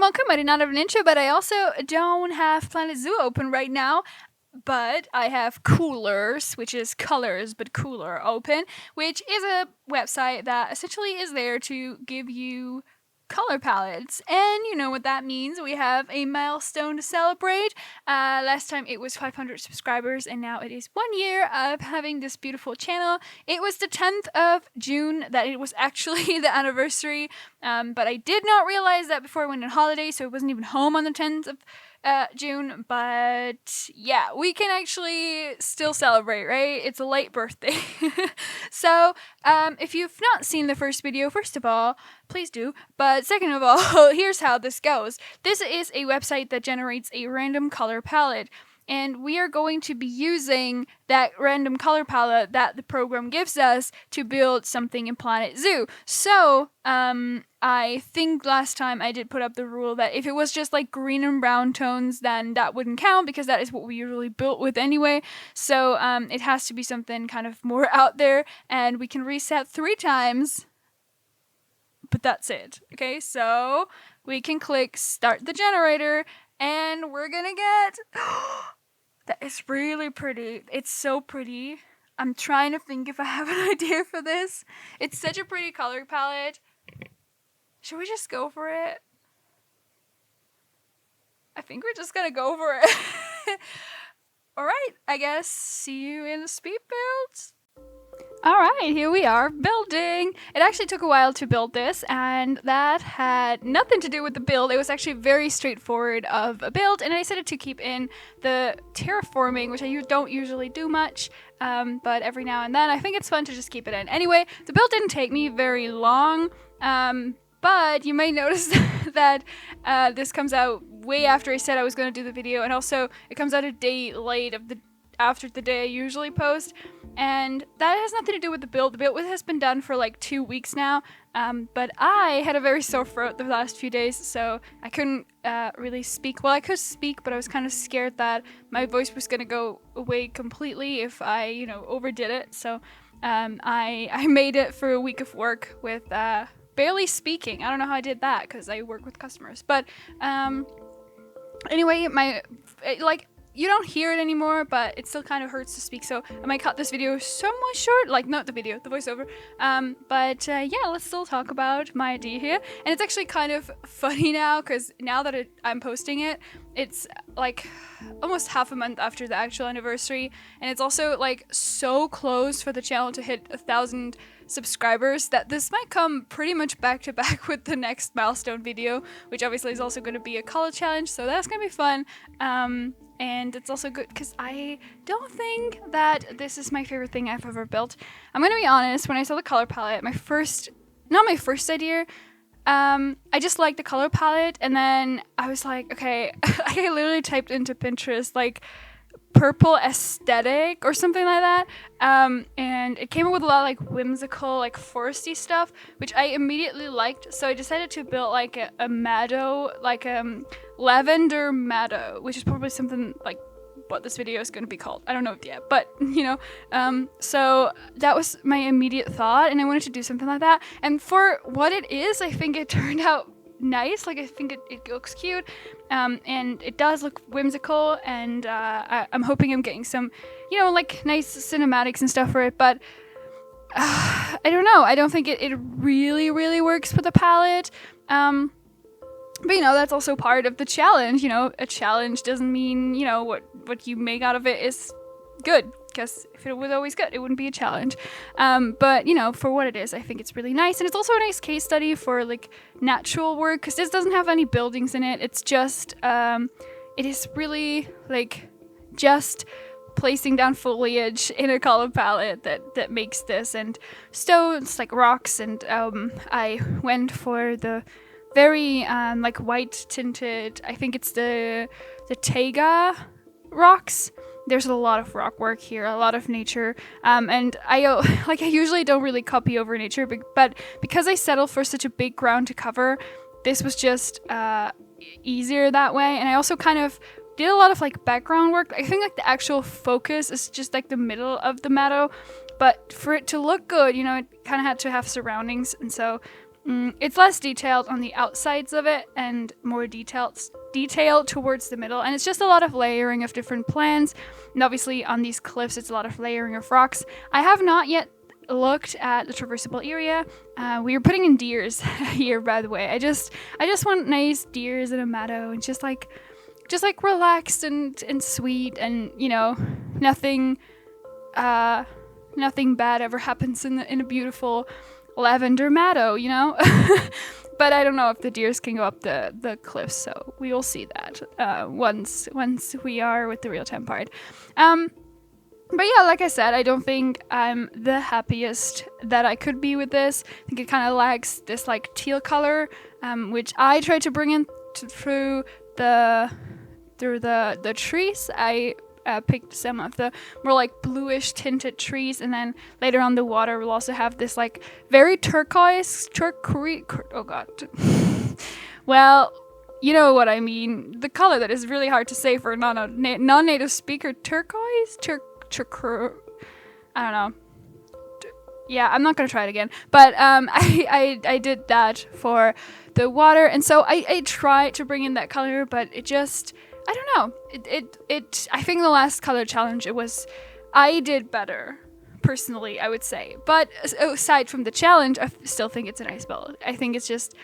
welcome. I did not have an intro, but I also don't have Planet Zoo open right now. But I have Coolers, which is colors but cooler, open, which is a website that essentially is there to give you color palettes. And you know what that means. We have a milestone to celebrate. Last time it was 500 subscribers, and now it is 1 year of having this beautiful channel. It was the 10th of June that it was actually the anniversary, but I did not realize that before I went on holiday, so it wasn't even home on the 10th of June. But yeah, we can actually still celebrate, right? It's a late birthday. So if you've not seen the first video, first of all, please do. But second of all, here's how this goes. This is a website that generates a random color palette, and we are going to be using that random color palette that the program gives us to build something in Planet Zoo. So, I think last time I did put up the rule that if it was just like green and brown tones, then that wouldn't count because that is what we usually built with anyway. So, it has to be something kind of more out there, and we can reset 3 times. But that's it. Okay, so we can click start the generator, and we're gonna get... That is really pretty. It's so pretty. I'm trying to think if I have an idea for this. It's such a pretty color palette. Should we just go for it? I think we're just gonna go for it. Alright, I guess see you in the speed builds. Alright, here we are building. It actually took a while to build this, and that had nothing to do with the build. It was actually very straightforward of a build, and I decided to keep in the terraforming, which I don't usually do much, but every now and then I think it's fun to just keep it in. Anyway, the build didn't take me very long, but you may notice that this comes out way after I said I was going to do the video, and also it comes out a day late after the day I usually post, and that has nothing to do with the build. The build has been done for like 2 weeks now, but I had a very sore throat the last few days, so I couldn't really speak. Well, I could speak, but I was kind of scared that my voice was gonna go away completely if I, overdid it. So I made it for a week of work with barely speaking. I don't know how I did that because I work with customers, but anyway, you don't hear it anymore, but it still kind of hurts to speak, so I might cut this video somewhat short, like not the video, the voiceover. But yeah, let's still talk about my idea here. And it's actually kind of funny now, because now that I'm posting it, it's like almost half a month after the actual anniversary, and it's also like so close for the channel to hit 1,000 subscribers that this might come pretty much back to back with the next milestone video, which obviously is also going to be a color challenge, so that's going to be fun. And it's also good because I don't think that this is my favorite thing I've ever built. I'm gonna be honest, when I saw the color palette, not my first idea, I just liked the color palette, and then I was like, okay, I literally typed into Pinterest, like, purple aesthetic or something like that, and it came up with a lot of like whimsical, like foresty stuff, which I immediately liked, so I decided to build like a meadow, like lavender meadow, which is probably something like what this video is going to be called. I don't know yet, but so that was my immediate thought, and I wanted to do something like that, and for what it is, I think it turned out nice. Like, I think it looks cute, and it does look whimsical, and I'm hoping I'm getting some, like nice cinematics and stuff for it, but I don't know. I don't think it really, really works for the palette. But that's also part of the challenge. A challenge doesn't mean, what you make out of it is good, because if it was always good, it wouldn't be a challenge. But for what it is, I think it's really nice, and it's also a nice case study for like natural work, because this doesn't have any buildings in it. It's just it is really like just placing down foliage in a color palette that makes this, and stones, like rocks, and I went for the very like white tinted, I think it's the Taiga rocks. There's a lot of rock work here, a lot of nature, and I usually don't really copy over nature, but because I settled for such a big ground to cover, this was just easier that way. And I also kind of did a lot of like background work. I think like the actual focus is just like the middle of the meadow, but for it to look good, it kind of had to have surroundings, and so It's less detailed on the outsides of it and more detailed towards the middle, and it's just a lot of layering of different plants. And obviously on these cliffs it's a lot of layering of rocks. I have not yet looked at the traversable area. We were putting in deers here, by the way. I just want nice deers in a meadow, and just like relaxed and sweet, and you know, nothing bad ever happens in a beautiful lavender meadow, you know. But I don't know if the deers can go up the cliffs, so we will see that once we are with the real-time part. But yeah, like I said, I don't think I'm the happiest that I could be with this. I think it kind of lacks this like teal color, which I tried to bring in through the trees. I picked some of the more like bluish tinted trees, and then later on the water will also have this like very turquoise, oh god. Well, you know what I mean. The color that is really hard to say for a non-native speaker. Turquoise? I don't know. Yeah, I'm not gonna try it again. But I did that for the water, and so I tried to bring in that color, but it just, I don't know. I think the last color challenge, I did better, personally, I would say. But aside from the challenge, I still think it's a nice build. I think it's just,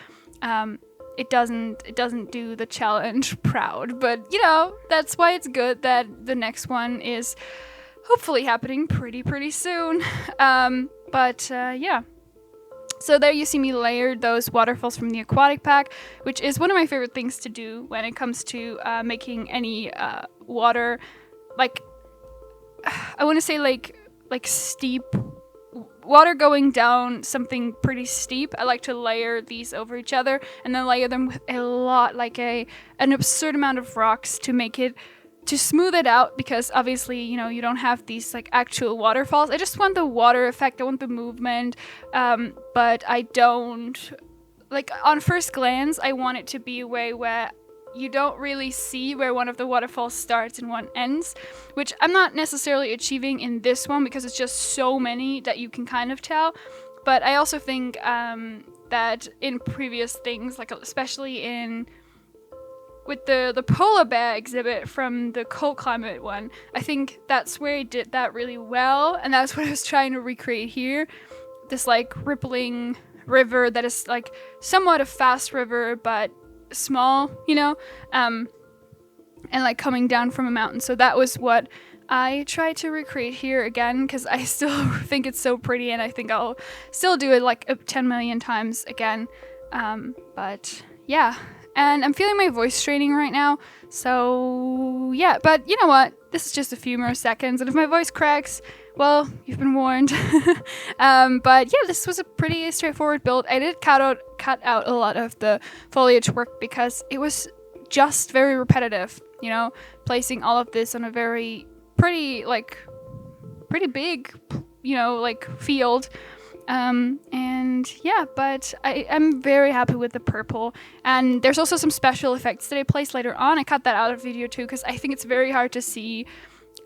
it doesn't do the challenge proud. But, you know, that's why it's good that the next one is hopefully happening pretty soon. Yeah. So there you see me layered those waterfalls from the aquatic pack, which is one of my favorite things to do when it comes to making any water, like, I want to say like steep water going down something pretty steep. I like to layer these over each other and then layer them with a lot, like an absurd amount of rocks to smooth it out, because obviously, you know, you don't have these like actual waterfalls. I just want the water effect, I want the movement, but I don't, like, on first glance, I want it to be a way where you don't really see where one of the waterfalls starts and one ends, which I'm not necessarily achieving in this one because it's just so many that you can kind of tell. But I also think that in previous things, like especially with the polar bear exhibit from the cold climate one, I think that's where he did that really well, and that's what I was trying to recreate here. This like rippling river that is like somewhat a fast river but small, you know, and like coming down from a mountain. So that was what I tried to recreate here again, because I still think it's so pretty, and I think I'll still do it like 10 million times again. But yeah. And I'm feeling my voice straining right now, so yeah, but you know what? This is just a few more seconds, and if my voice cracks, well, you've been warned. But yeah, this was a pretty straightforward build. I did cut out a lot of the foliage work because it was just very repetitive, you know, placing all of this on a pretty big, you know, like field. And yeah, but I'm very happy with the purple, and there's also some special effects that I placed later on. I cut that out of the video too, because I think it's very hard to see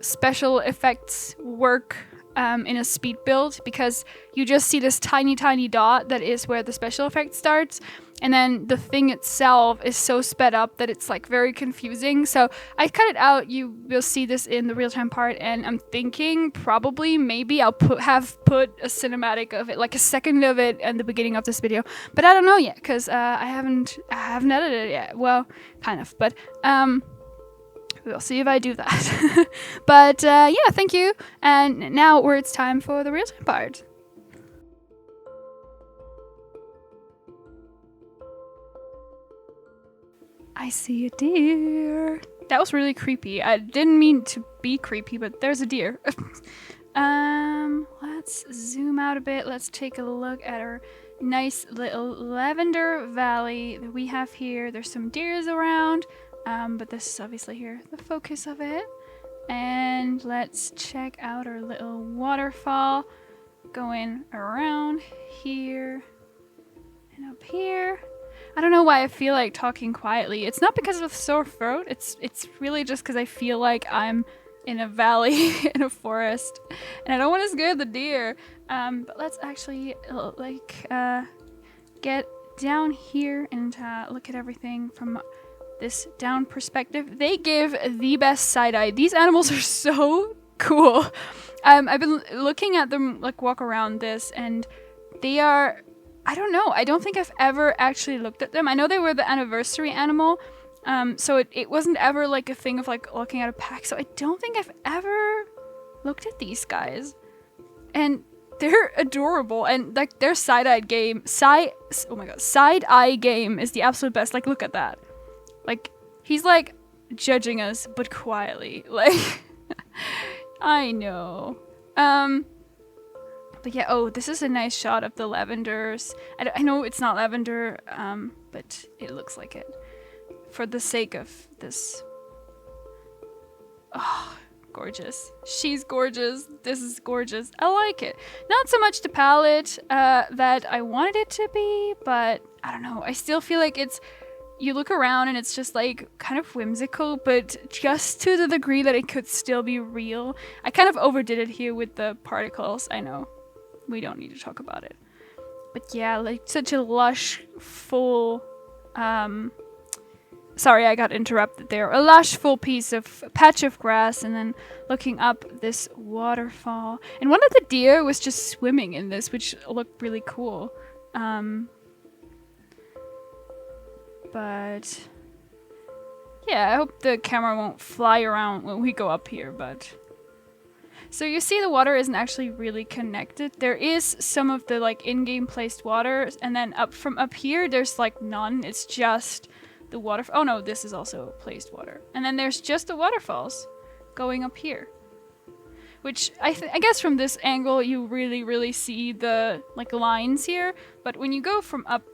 special effects work in a speed build, because you just see this tiny dot that is where the special effect starts, and then the thing itself is so sped up that it's like very confusing. So I cut it out. You will see this in the real-time part, and I'm thinking probably maybe I'll put a cinematic of it, like a second of it in the beginning of this video, but I don't know yet, because I haven't edited it yet. Well, kind of, but we'll see if I do that. But yeah, thank you, and now it's time for the real-time part. I see a deer. That was really creepy. I didn't mean to be creepy, but there's a deer. Let's zoom out a bit. Let's take a look at our nice little lavender valley that we have here. There's some deers around, but this is obviously here the focus of it. And let's check out our little waterfall going around here and up here. I don't know why I feel like talking quietly. It's not because of a sore throat. It's really just because I feel like I'm in a valley in a forest, and I don't want to scare the deer. But let's actually get down here and look at everything from this down perspective. They give the best side eye. These animals are so cool. I've been looking at them like walk around this, and they are, I don't know, I don't think I've ever actually looked at them. I know they were the anniversary animal, so it wasn't ever like a thing of like looking at a pack, so I don't think I've ever looked at these guys. And they're adorable, and like their side-eye game is the absolute best. Like, look at that. Like, he's like judging us, but quietly. Like, I know. But yeah, oh, this is a nice shot of the lavenders. I know it's not lavender, but it looks like it. For the sake of this. Oh, gorgeous. She's gorgeous. This is gorgeous. I like it. Not so much the palette that I wanted it to be, but I don't know. I still feel like it's, you look around and it's just like kind of whimsical, but just to the degree that it could still be real. I kind of overdid it here with the particles. I know. We don't need to talk about it. But yeah, like such a lush, full, sorry, I got interrupted there. A lush, full patch of grass, and then looking up this waterfall. And one of the deer was just swimming in this, which looked really cool. But yeah, I hope the camera won't fly around when we go up here, but... So you see the water isn't actually really connected. There is some of the like in-game placed water, and then from up here, there's like none. It's just the water. Oh no, this is also placed water. And then there's just the waterfalls going up here. Which I guess from this angle, you really see the like lines here. But when you go from up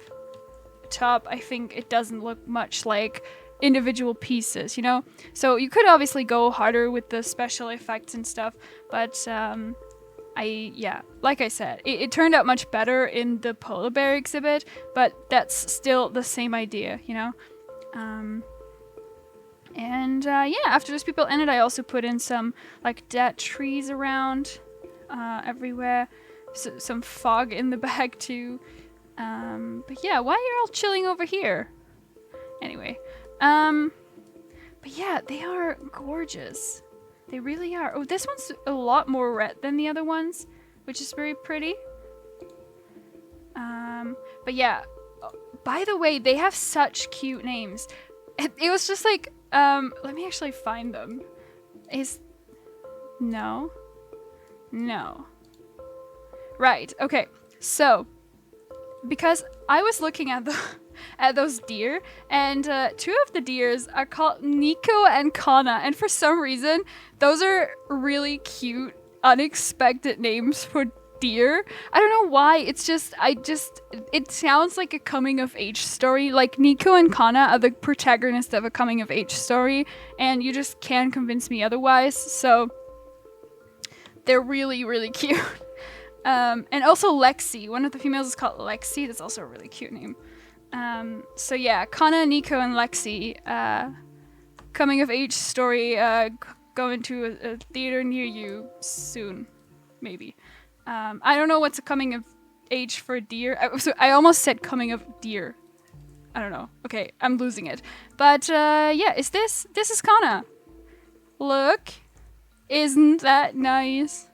top, I think it doesn't look much like individual pieces, you know? So you could obviously go harder with the special effects and stuff, but yeah, like I said, it turned out much better in the polar bear exhibit, but that's still the same idea, you know? Yeah, after this people ended, I also put in some like dead trees around everywhere, some fog in the bag too. But yeah, why are you all chilling over here? Anyway, but yeah, they are gorgeous. They really are. Oh, this one's a lot more red than the other ones, which is very pretty. But yeah, by the way, they have such cute names. It was just like, let me actually find them. No. Right, okay, so, because I was looking at those deer, and two of the deers are called Nico and Kana, and for some reason those are really cute, unexpected names for deer. I don't know why, it's just it sounds like a coming of age story. Like Nico and Kana are the protagonists of a coming of age story, and you just can't convince me otherwise. So they're really cute. And also Lexi, one of the females is called Lexi. That's also a really cute name. So yeah, Kana, Nico, and Lexi, coming of age story, going to a theater near you soon, maybe. I don't know what's a coming of age for deer. I almost said coming of deer. I don't know. Okay, I'm losing it. But yeah, this is Kana. Look, isn't that nice?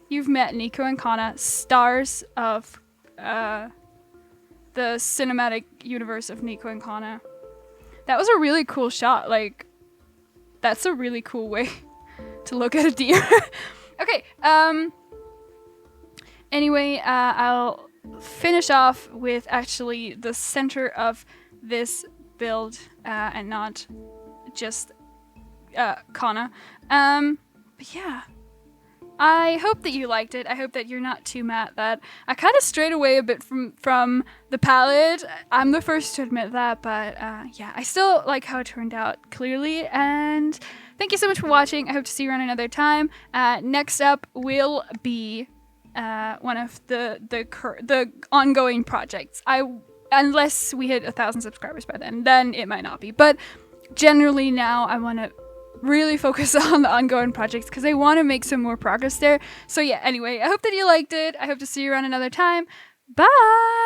You've met Nico and Kana, stars of the cinematic universe of Nico and Kana. That was a really cool shot. Like, that's a really cool way to look at a deer. Okay, anyway, I'll finish off with actually the center of this build, and not just Kana. But yeah. I hope that you liked it. I hope that you're not too mad that I kind of strayed away a bit from the palette. I'm the first to admit that, but yeah, I still like how it turned out, clearly. And thank you so much for watching. I hope to see you around another time. Next up will be one of the ongoing projects. Unless we hit 1,000 subscribers by then it might not be. But generally now I want to really focus on the ongoing projects because I want to make some more progress there. So yeah, anyway, I hope that you liked it. I hope to see you around another time. Bye!